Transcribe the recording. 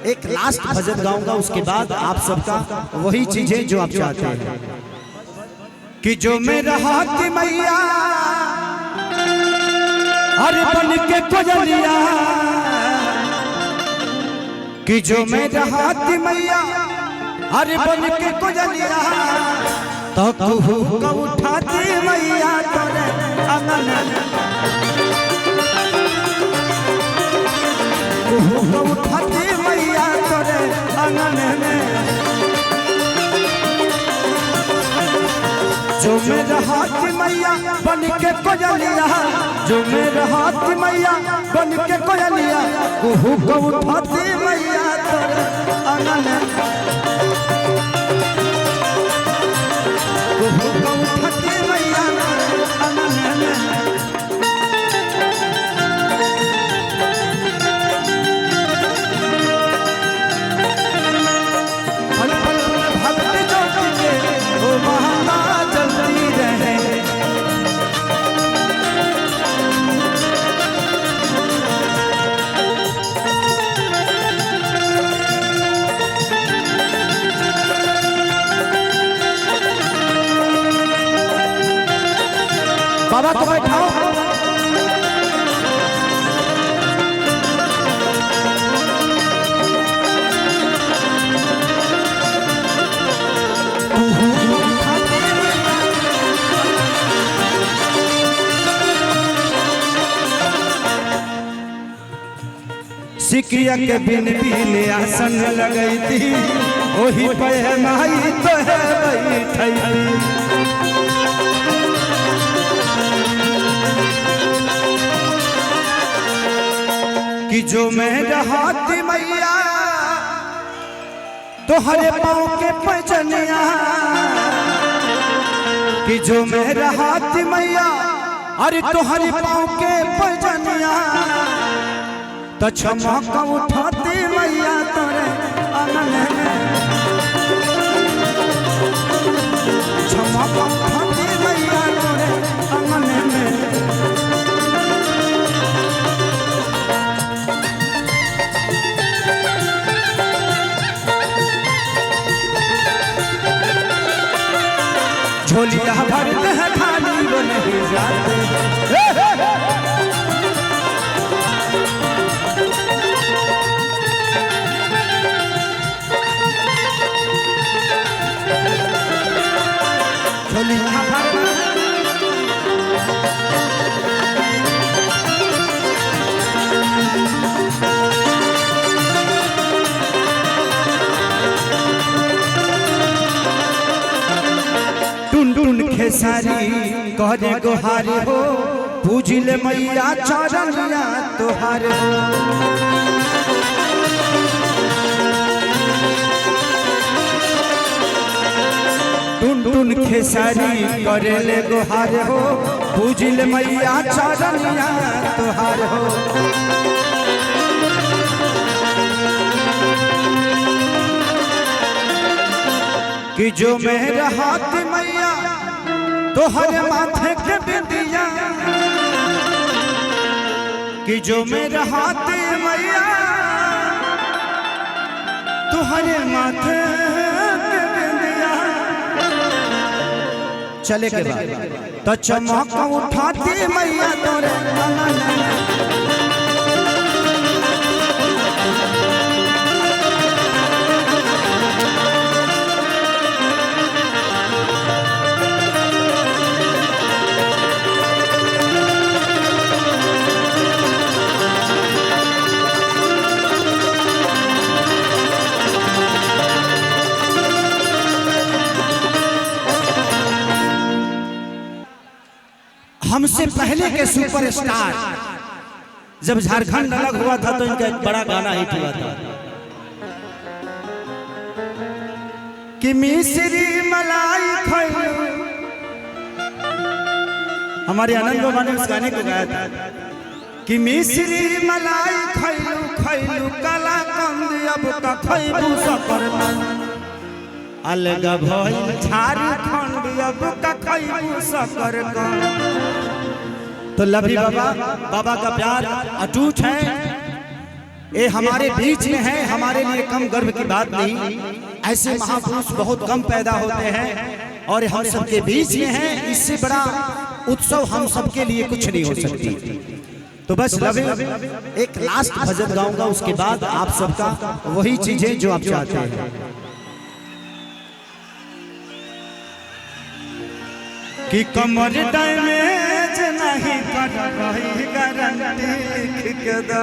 एक लास्ट भजन गाऊंगा, उसके बाद आप सबका वही चीजें जो आप चाहते हैं कि जो मेरा हाथ मैया अरे बन के कोयलिया, कि जो मेरा हाथ मैया अरे बन के कोयलिया, तो कुहू को उठाती मैया तोरे अंगन, कुहू को उठाती मैया तोरे अंगन में। जो मेरा हाथ मैया बन के कोयलिया, जो मेरा हाथ मैया बन के कोयलिया, कुहू को उठाती मैया तोरे अंगन, कुहू को उठाती मैया तोरे अंगन में। बाबा को बैठाओ, सिकिया के बिन बिन आसन लगई थी, वही पे माई तो है बैठी, कि जो मेरा हाथ मैया तो हरे पाँव के पजनिया, कि जो मेरा हाथ मैया अरे तो हरे पाँव के पजनिया, तो क्षमा का उठाती मैया तोरे अंगन में, क्षमा का उठाती मैया तोरे अंगन में। झोलिया भरते हैं खाली वो नहीं जाते, झोलिया भरते खेसारी कहरे गोहारी हो, पूजिले मैया चरनिया तोहार हो। टुन टुन खेसारी करेले गोहार हो, पूजिले मैया चरनिया तोहार हो। कि जो मेरा हाथ मैया तो हरे माथे के बिंदिया, कि जो मेरा हाथ मैया तो हरे माथे के बिंदिया, चले के बाद तो चमक उठाती मैया तोरे अंगन में। हमसे पहले के सुपरस्टार जब झारखंड अलग हुआ था तो इनका एक बड़ा गाना हिट हुआ था कि मिश्री मलाई खाई। हमारे आनंद बाबा ने उस गाने को गाया था कि मिश्री मलाई खैलू खैलू काला कंद अब का खैबू सकर अलग भइल झारखंड अब का खैबू सकर। तो लभी बाबा का प्यार अटूट है, ये हमारे बीच में है, हमारे लिए कम गर्व की बात नहीं। ऐसे महापुरुष बहुत कम पैदा होते हैं और हम सबके बीच में हैं। इससे बड़ा उत्सव हम सबके लिए कुछ नहीं हो सकती। तो बस एक लास्ट भजन गाऊंगा, उसके बाद आप सबका वही चीजें जो आप चाहते हैं। कि कमर डैमेज नहीं कर रही गारंटी के दा